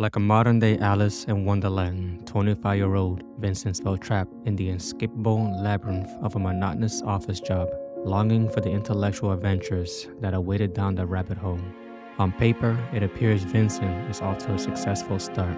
Like a modern-day Alice in Wonderland, 25-year-old Vincent felt trapped in the inescapable labyrinth of a monotonous office job, longing for the intellectual adventures that awaited down the rabbit hole. On paper, it appears Vincent is off to a successful start,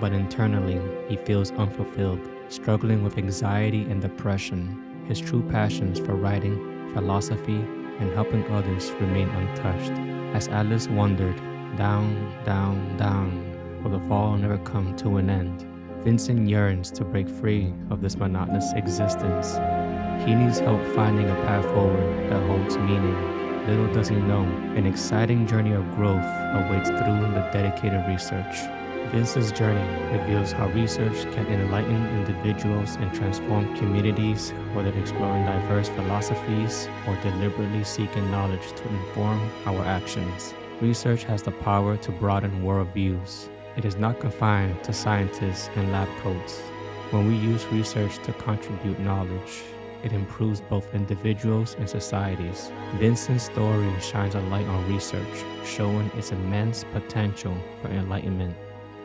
but internally, he feels unfulfilled, struggling with anxiety and depression. His true passions for writing, philosophy, and helping others remain untouched. As Alice wandered down, down, down, will the fall never come to an end? Vincent yearns to break free of this monotonous existence. He needs help finding a path forward that holds meaning. Little does he know, an exciting journey of growth awaits through the dedicated research. Vincent's journey reveals how research can enlighten individuals and transform communities, whether exploring diverse philosophies or deliberately seeking knowledge to inform our actions. Research has the power to broaden worldviews. It is not confined to scientists and lab coats. When we use research to contribute knowledge, it improves both individuals and societies. Vincent's story shines a light on research, showing its immense potential for enlightenment.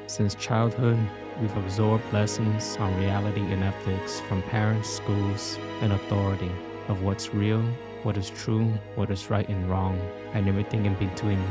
Since childhood, we've absorbed lessons on reality and ethics from parents, schools, and authority of what's real, what is true, what is right and wrong, and everything in between.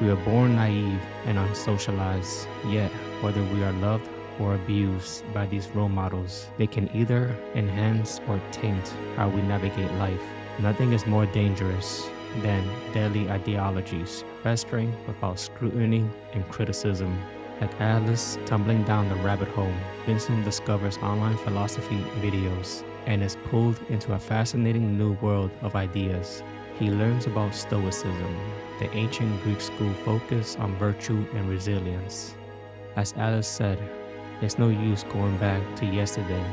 We are born naive and unsocialized, yet whether we are loved or abused by these role models, they can either enhance or taint how we navigate life. Nothing is more dangerous than deadly ideologies festering without scrutiny and criticism. Like Alice tumbling down the rabbit hole, Vincent discovers online philosophy videos and is pulled into a fascinating new world of ideas. He learns about Stoicism, the ancient Greek school focus on virtue and resilience. As Alice said, it's no use going back to yesterday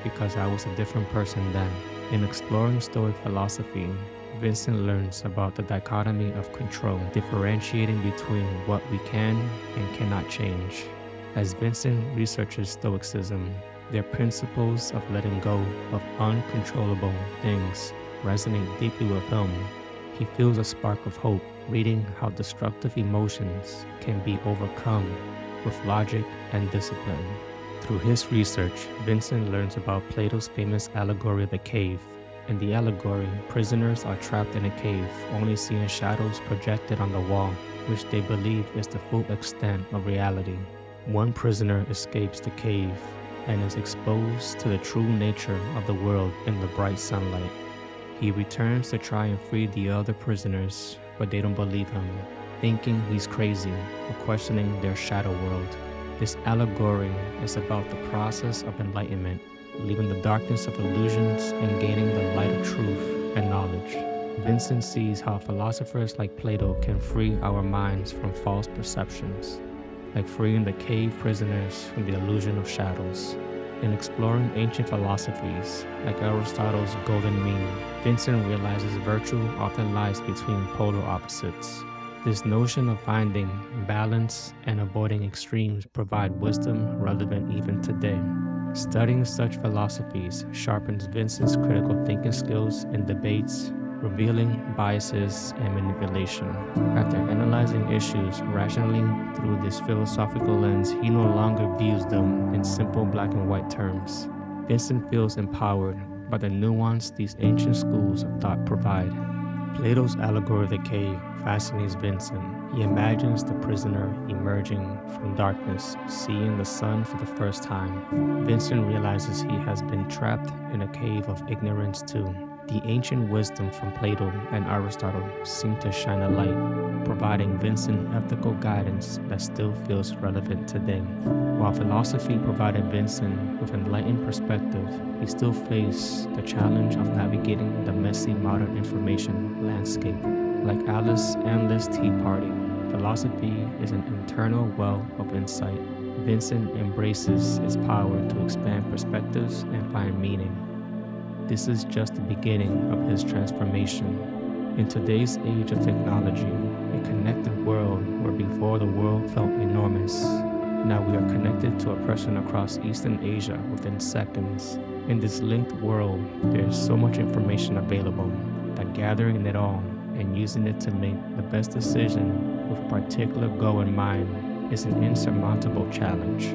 because I was a different person then. In exploring Stoic philosophy, Vincent learns about the dichotomy of control, differentiating between what we can and cannot change. As Vincent researches Stoicism, their principles of letting go of uncontrollable things resonate deeply with him. He feels a spark of hope, reading how destructive emotions can be overcome with logic and discipline. Through his research, Vincent learns about Plato's famous allegory of the cave. In the allegory, prisoners are trapped in a cave, only seeing shadows projected on the wall, which they believe is the full extent of reality. One prisoner escapes the cave and is exposed to the true nature of the world in the bright sunlight. He returns to try and free the other prisoners, but they don't believe him, thinking he's crazy or questioning their shadow world. This allegory is about the process of enlightenment, leaving the darkness of illusions and gaining the light of truth and knowledge. Vincent sees how philosophers like Plato can free our minds from false perceptions, like freeing the cave prisoners from the illusion of shadows. In exploring ancient philosophies, like Aristotle's golden mean, Vincent realizes virtue often lies between polar opposites. This notion of finding balance and avoiding extremes provide wisdom relevant even today. Studying such philosophies sharpens Vincent's critical thinking skills in debates, revealing biases and manipulation. After analyzing issues rationally through this philosophical lens, he no longer views them in simple black and white terms. Vincent feels empowered by the nuance these ancient schools of thought provide. Plato's allegory of the cave fascinates Vincent. He imagines the prisoner emerging from darkness, seeing the sun for the first time. Vincent realizes he has been trapped in a cave of ignorance too. The ancient wisdom from Plato and Aristotle seem to shine a light, providing Vincent ethical guidance that still feels relevant today. While philosophy provided Vincent with an enlightened perspective, he still faced the challenge of navigating the messy modern information landscape. Like Alice's endless tea party, philosophy is an internal well of insight. Vincent embraces its power to expand perspectives and find meaning. This is just the beginning of his transformation. In today's age of technology, a connected world where before the world felt enormous, now we are connected to a person across Eastern Asia within seconds. In this linked world, there is so much information available that gathering it all and using it to make the best decision with a particular goal in mind is an insurmountable challenge.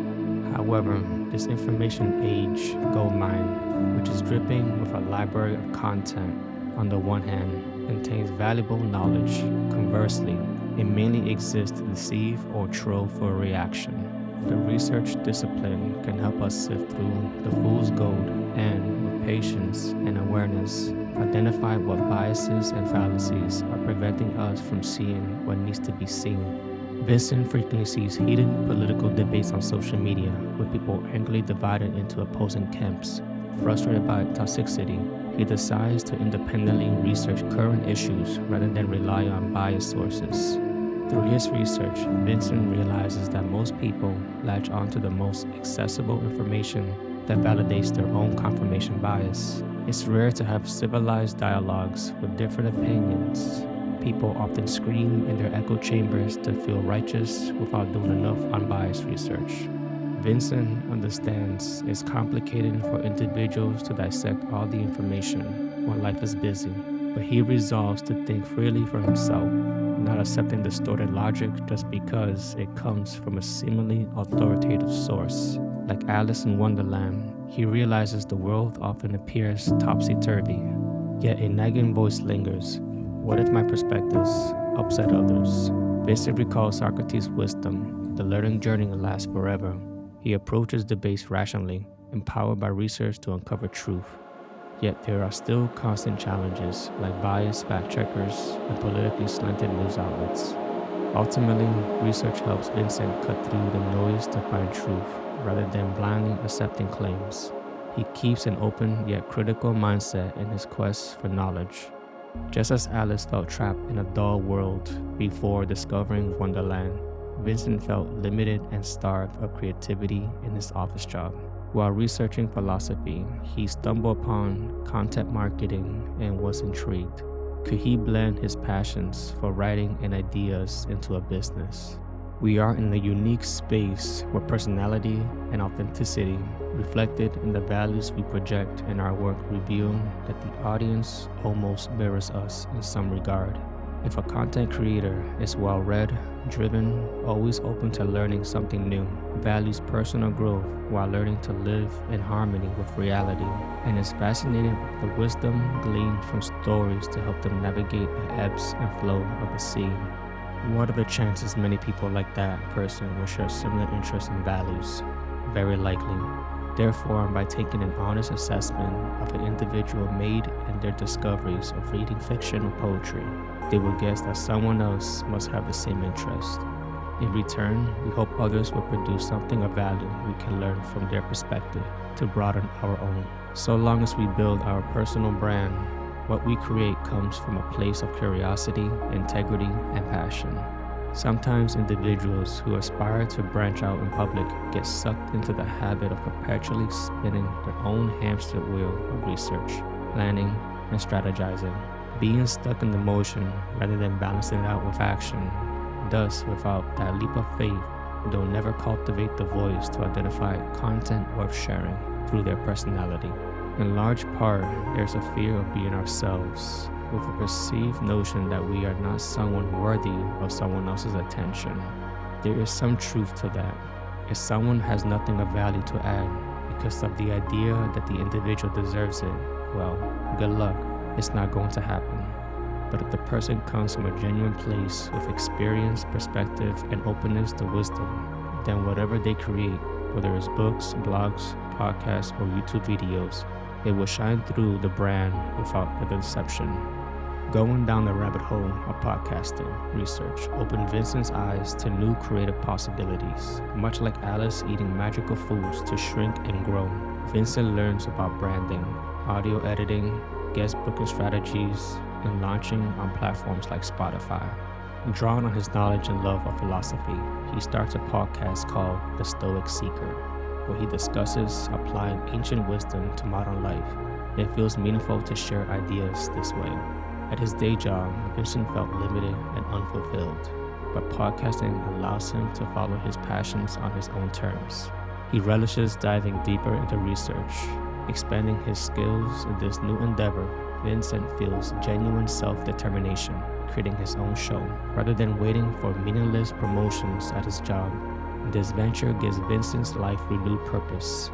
However, this information age goldmine, which is dripping with a library of content, on the one hand, contains valuable knowledge. Conversely, it mainly exists to deceive or troll for a reaction. The research discipline can help us sift through the fool's gold and, with patience and awareness, identify what biases and fallacies are preventing us from seeing what needs to be seen. Vincent frequently sees heated political debates on social media, with people angrily divided into opposing camps. Frustrated by toxicity, he decides to independently research current issues rather than rely on biased sources. Through his research, Vincent realizes that most people latch onto the most accessible information that validates their own confirmation bias. It's rare to have civilized dialogues with different opinions. People often scream in their echo chambers to feel righteous without doing enough unbiased research. Vincent understands it's complicated for individuals to dissect all the information when life is busy, but he resolves to think freely for himself, not accepting distorted logic just because it comes from a seemingly authoritative source. Like Alice in Wonderland, he realizes the world often appears topsy-turvy, yet a nagging voice lingers. What if my perspectives upset others? Vincent recalls Socrates' wisdom. The learning journey lasts forever. He approaches debates rationally, empowered by research to uncover truth. Yet there are still constant challenges, like biased fact-checkers and politically slanted news outlets. Ultimately, research helps Vincent cut through the noise to find truth, rather than blindly accepting claims. He keeps an open yet critical mindset in his quest for knowledge. Just as Alice felt trapped in a dull world before discovering Wonderland, Vincent felt limited and starved of creativity in his office job. While researching philosophy, he stumbled upon content marketing and was intrigued. Could he blend his passions for writing and ideas into a business? We are in a unique space where personality and authenticity, reflected in the values we project in our work, reveal that the audience almost mirrors us in some regard. If a content creator is well-read, driven, always open to learning something new, values personal growth while learning to live in harmony with reality, and is fascinated with the wisdom gleaned from stories to help them navigate the ebbs and flow of the sea, what are the chances many people like that person will share similar interests and values? Very likely. Therefore, by taking an honest assessment of an individual made in their discoveries of reading fiction or poetry, they will guess that someone else must have the same interest. In return, we hope others will produce something of value we can learn from their perspective to broaden our own. So long as we build our personal brand, what we create comes from a place of curiosity, integrity, and passion. Sometimes individuals who aspire to branch out in public get sucked into the habit of perpetually spinning their own hamster wheel of research, planning, and strategizing, being stuck in the motion rather than balancing it out with action. Thus, without that leap of faith, they'll never cultivate the voice to identify content worth sharing through their personality. In large part, there's a fear of being ourselves, with a perceived notion that we are not someone worthy of someone else's attention. There is some truth to that. If someone has nothing of value to add because of the idea that the individual deserves it, well, good luck, it's not going to happen. But if the person comes from a genuine place with experience, perspective, and openness to wisdom, then whatever they create, whether it's books, blogs, podcasts, or YouTube videos, it will shine through the brand without the deception. Going down the rabbit hole of podcasting research opened Vincent's eyes to new creative possibilities. Much like Alice eating magical foods to shrink and grow, Vincent learns about branding, audio editing, guest booking strategies, and launching on platforms like Spotify. Drawn on his knowledge and love of philosophy, he starts a podcast called The Stoic Seeker, where he discusses applying ancient wisdom to modern life. It feels meaningful to share ideas this way. At his day job, Vincent felt limited and unfulfilled, but podcasting allows him to follow his passions on his own terms. He relishes diving deeper into research, expanding his skills in this new endeavor, Vincent feels genuine self-determination, creating his own show, rather than waiting for meaningless promotions at his job. This venture gives Vincent's life renewed purpose.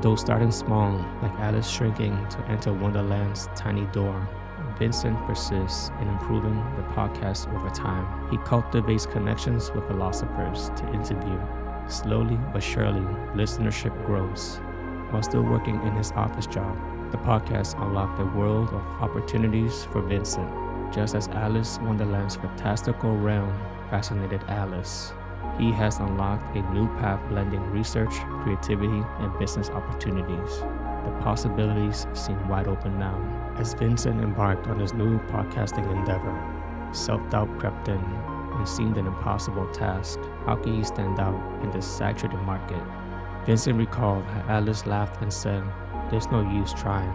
Though starting small, like Alice shrinking to enter Wonderland's tiny door, Vincent persists in improving the podcast over time. He cultivates connections with philosophers to interview. Slowly but surely, listenership grows. While still working in his office job, the podcast unlocked a world of opportunities for Vincent, just as Alice Wonderland's fantastical realm fascinated Alice. He has unlocked a new path blending research, creativity, and business opportunities. The possibilities seem wide open now. As Vincent embarked on his new podcasting endeavor, self-doubt crept in and seemed an impossible task. How can he stand out in this saturated market? Vincent recalled how Alice laughed and said, "There's no use trying.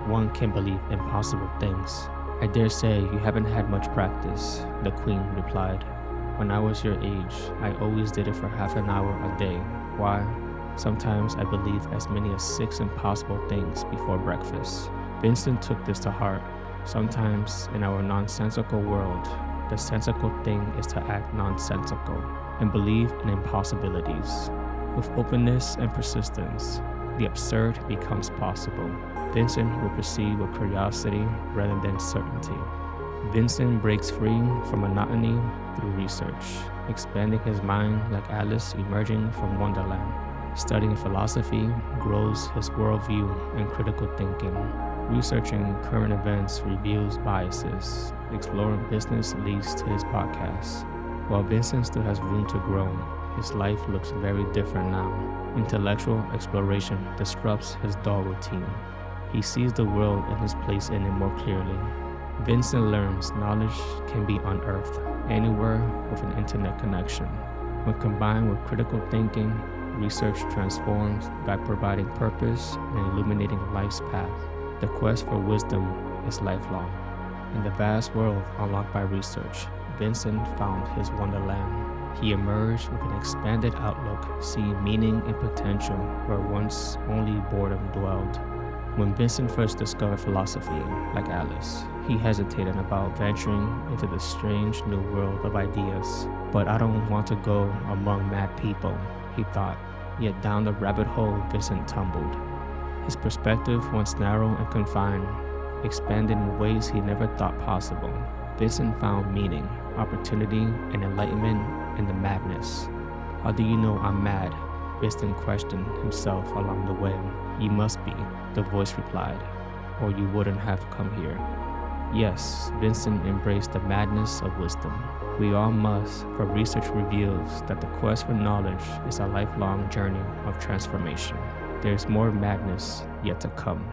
One can believe impossible things." "I dare say you haven't had much practice," the Queen replied. "When I was your age, I always did it for half an hour a day. Why? Sometimes I believe as many as 6 impossible things before breakfast." Vincent took this to heart. Sometimes in our nonsensical world, the sensical thing is to act nonsensical and believe in impossibilities. With openness and persistence, the absurd becomes possible. Vincent will proceed with curiosity rather than certainty. Vincent breaks free from monotony through research, expanding his mind like Alice emerging from Wonderland. Studying philosophy grows his worldview and critical thinking. Researching current events reveals biases. Exploring business leads to his podcast. While Vincent still has room to grow, his life looks very different now. Intellectual exploration disrupts his dull routine. He sees the world and his place in it more clearly. Vincent learns knowledge can be unearthed anywhere with an internet connection. When combined with critical thinking, research transforms by providing purpose and illuminating life's path. The quest for wisdom is lifelong. In the vast world unlocked by research, Vincent found his Wonderland. He emerged with an expanded outlook, seeing meaning and potential where once only boredom dwelled. When Vincent first discovered philosophy, like Alice, he hesitated about venturing into the strange new world of ideas. "But I don't want to go among mad people," he thought. Yet down the rabbit hole Vincent tumbled. His perspective, once narrow and confined, expanded in ways he never thought possible. Vincent found meaning, opportunity, and enlightenment in the madness. "How do you know I'm mad?" Vincent questioned himself along the way. "You must be," the voice replied, "or you wouldn't have come here." Yes, Vincent embraced the madness of wisdom. We all must, for research reveals that the quest for knowledge is a lifelong journey of transformation. There is more madness yet to come.